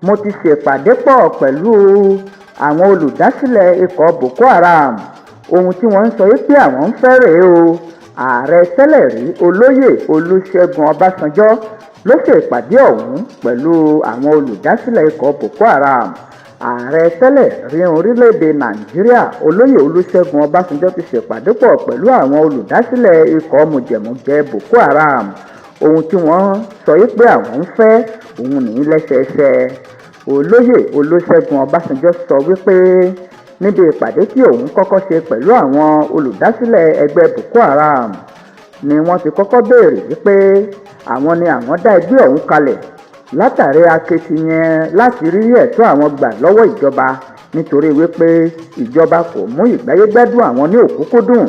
mo ti ṣèpàdé pọ̀ pẹ̀lú àwọn olùdásílẹ̀ ikọ̀ Boko Haram. Ohun tí wọ́n ń sọ pé àwọn ń fẹ́ rèé o. Ààrẹ tẹ́lẹ̀ rí olóyè Olúṣẹ́gun Ọbásanjọ́ ló ṣe ìpàdé ọ̀hún pẹ̀lú àwọn olùdásílẹ̀ ikọ̀ Boko Haram. Ààrẹ tẹ́lẹ̀ rí orílẹ̀-èdè Nàìjíríà olóyè Olúṣẹ́gun Ọbásanjọ́ ti ṣèpàdé pọ̀ pẹ̀lú àwọn olùdásílẹ̀ ikọ̀ mùjẹ̀mùjẹ̀ Boko Haram. Ohun tí wọ́n sọ pé àwọn ń fẹ́ òun ní lẹ́sẹẹsẹ. Olóyè Olúṣẹ́gun Ọbásanjọ́ sọ wípé níbi ìpàdé tí òun kọ́kọ́ ṣe pẹ̀lú àwọn olùdásílẹ̀ ẹgbẹ́ Boko Haram ni wọ́n ti kọ́kọ́ béèrè wípé àwọn ni àwọn dá ẹgbẹ́ ọ̀hún kalẹ̀ látàrí akitiyan láti rí ẹ̀tọ́ àwọn gbà lọ́wọ́ ìjọba nítorí wípé ìjọba kò mú ìgbáyégbádùn àwọn ní òkúnkúndùn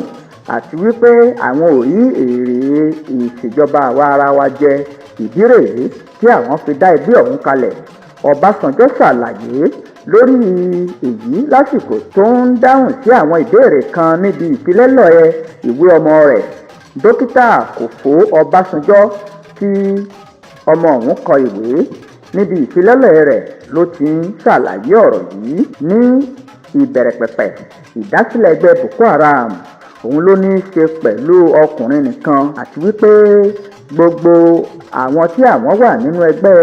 àti wípé àwọn ò rí èrè ìṣèjọba àwa ara wa jẹ. Ìdí rèé tí àwọn fi dá ẹgbẹ́ ọ̀hún kalẹ̀. Ọbásanjọ́ ṣàlàyé lórí èyí lásìkò tó ń dáhùn sí àwọn ìbéèrè kan níbi ìfilọ́lẹ̀ ìwé ọmọ rẹ̀. Dókítà Kòfó Ọbásanjọ́ tí ọmọ òun kọ ìwé níbi ìfilọ́lẹ̀ rẹ̀ ló ti ń ṣàlàyé ọ̀rọ̀ yìí. Ní ìbẹ̀rẹ̀pẹ̀pẹ̀ ìdásílẹ̀ ẹgbẹ́ Boko Haram òun ló ní í ṣe pẹ̀lú ọkùnrin nìkan àti wípé gbogbo àwọn tí àwọn wà nínú ẹgbẹ́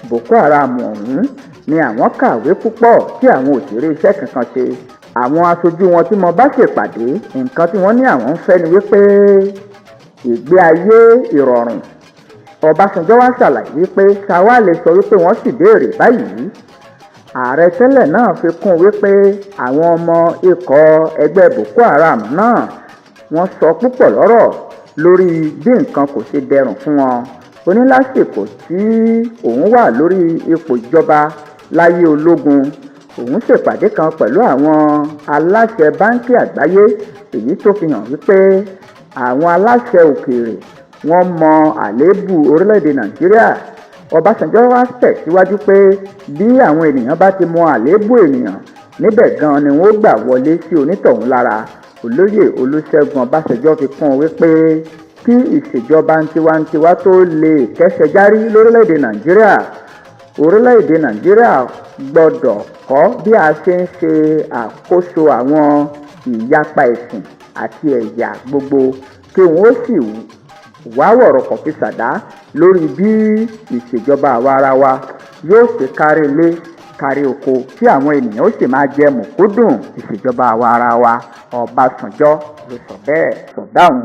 Boko Haram ọ̀hún ni àwọn kàwé púpọ̀ tí àwọn ò sì rí iṣẹ́ kankan ṣe. Àwọn aṣojú wọn tí mo bá ṣèpàdé nǹkan tí wọ́n ní àwọn ń fẹ́ ni wípé ìgbé ayé ìrọ̀rùn. Ọbásanjọ́ wá ṣàlàyé wípé ṣáwá lè sọ wípé wọ́n sì béèrè báyìí. Ààrẹ tẹ́lẹ̀ náà fi kún wípé àwọn ọmọ ikọ̀ ẹgbẹ́ Boko Haram náà wọ́n sọ púpọ̀ lọ́rọ̀ lórí bí nǹkan kò ṣe dẹrùn fún wọn. Ó ní lásìkò tí òun wà lórí ipò ìjọba láyé ológun òun ṣèpàdé kan pẹ̀lú àwọn aláṣẹ báńkì àgbáyé èyí tó fi hàn wípé àwọn aláṣẹ òkèèrè wọ́n mọ àléébù orílẹ̀-èdè Nàìjíríà. Ọbásanjọ́ wá tẹ̀síwájú pé bí àwọn ènìyàn bá ti mọ àléébù ènìyàn níbẹ̀ gan ni wọ́n gbà wọlé sí onítọ̀hún lára. Olóyè Olúṣẹ́gun Ọbásanjọ́ fi kún un wípé kí ìṣèjọba tiwantiwa tó lè kẹ́sẹ̀ járí lórílẹ̀-èdè Nàìjíríà, orílẹ̀-èdè Nàìjíríà gbọ́dọ̀ kọ́ bí a ṣe ń ṣe àkóso àwọn ìyapa ẹ̀sìn àti ẹ̀yà gbogbo kí wọ́n sì wá wọ̀rọ̀kọ̀ fi ṣàdá lórí bí ìṣèjọba àwa ara wa yóò ṣe kárí ilé kárí oko tí àwọn ènìyàn ó sì máa jẹ mùkúndùn ìṣèjọba àwa ara wa. Ọbásanjọ́ ló sọ bẹ́ẹ̀ sọ̀dáhùn.